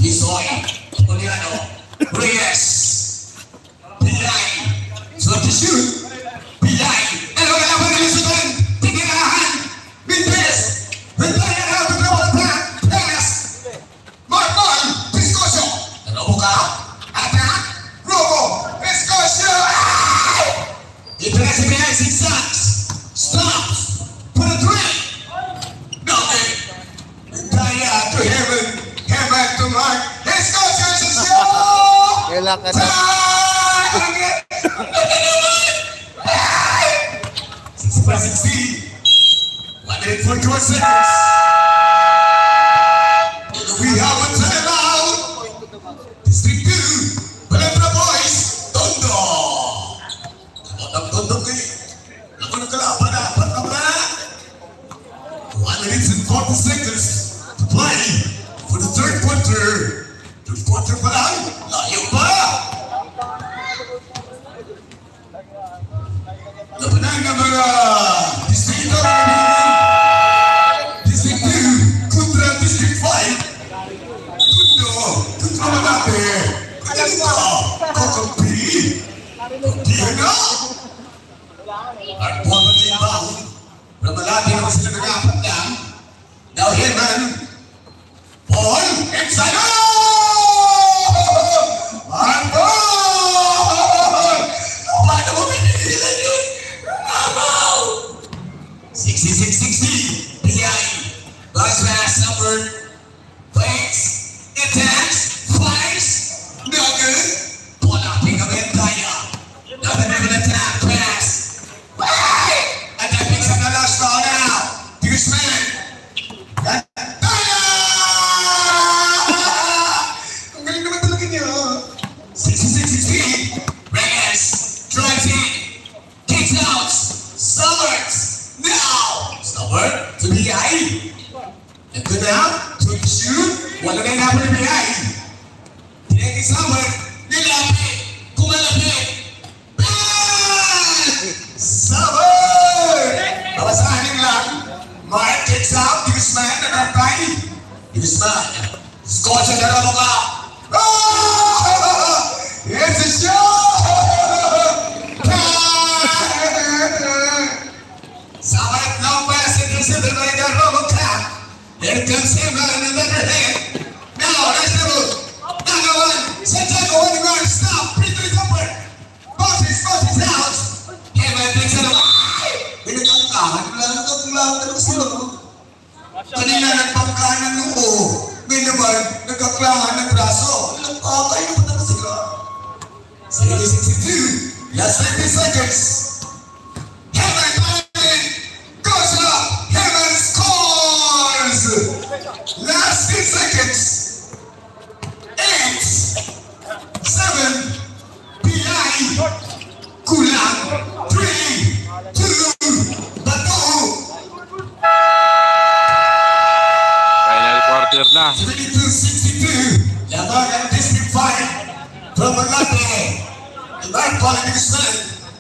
Tisoy, Poliano, Reyes, Pilay, so to shoot, Pilay, ano ka naman ang isutan, tigirahan, Mintes, Rentaya na ito na wala, Teres, Marmol, Piscosio, ano ka? Attack, Robo, Piscosio, ito na si Pilay, zigzags, stops, put a three, nothing, Rentaya to heaven, heaven to Mark, Piscosio is a show! Kailangan na. 60, 141 seconds. We have a timeout. District 2, Balembra Boys, Tondo. Tondo kayo. Ako na kalaban na, ba't ka ba? 1 minute and 40 seconds to play for the third quarter. Third quarter pa lang, layo pa. Labanan ng mga distrito ng District 2 kontra District 5. Tundo, kontra Manate. Kanyalita, kakampi. Kuntiyan na. At buwan pa din ba? Na malati naman sila nag-apat lang. Now here man, Paul and Simon! Marco! Paano mo pinipilan yun? 66-60, behind, Bugs pass number, fakes, attacks, fires, no good, bola, pick up Rentaya, nothing of an attack, pass, and that picks up the last ball now, here's man, Rentaya! Ang galing naman talaga niyo, 66-60, Reyes, drives in, kicks out, Summers, now, Summer to the eye, and go down to the shoot, wala na naman ng eye, pinag Summer, nilapit, kumalapit, Summer! Babasahin lang, Mark kicks out, Divisman, nakapay, Divisman, score siya na ramo ka, it's a show! Samar long pass intercepted by the Robocop. Here comes him on another head. Now, that's the move. Number one. Santiago on the ground. Stop. Bring to the cover. Bosses out. Heaven takes it away. Pinagkakahan lang talaga sila. Kanina nagpangkahan ng noo. May naman nagkaklahan ng braso. Nagpakay naman talaga sila. 62. Last 90 seconds. Heaven goes up. Heaven scores. Last 10 seconds. 8, 7, Pilay, Kulang, 3, 2, Bato. Final quarter na. 72-62. Laban ng District 5 from Malate. Live ball in the sun.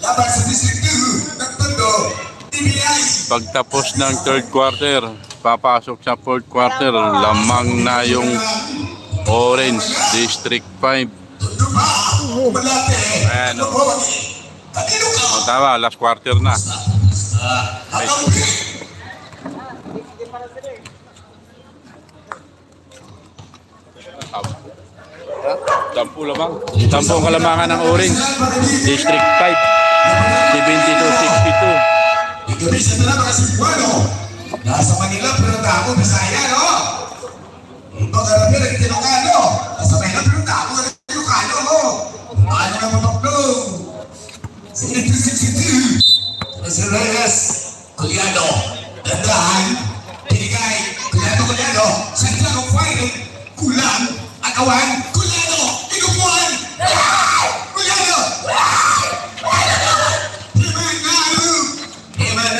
Laban sa District 2 ng Tondo. Pagtapos ng third quarter, papasok sa fourth quarter, lamang na yung Orange District 5. Ayan o. Oh, tama, last quarter na. Sampu lamang. Sampu ang kalamangan ng Orange District 5. 72-62. Indonesia na lang mga Cebuano. Nasa Manila pero tamo Bisaya, no? Ito karami na Ilocano. Nasa Manila pero tamo na Ilocano, no? Paano na mapaplong? 62-62. Si Reyes, Culiano, Dandahan, Pinigay, Culiano, Santiago Firing, Kulang, Agawan, Culiano, Inupuan, Culiano,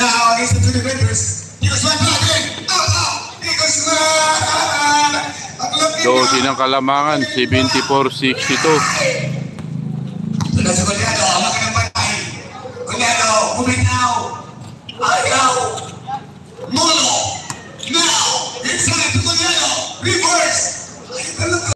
now against the two defenders. Divisman natin! Divisman! Dosi ng kalamangan, 74-62. Tula sa Culiano, ang laki ng patay. Culiano, moving now. Ayaw! Molo! Now! Inside to Culiano! Reverse! Ay, talaga!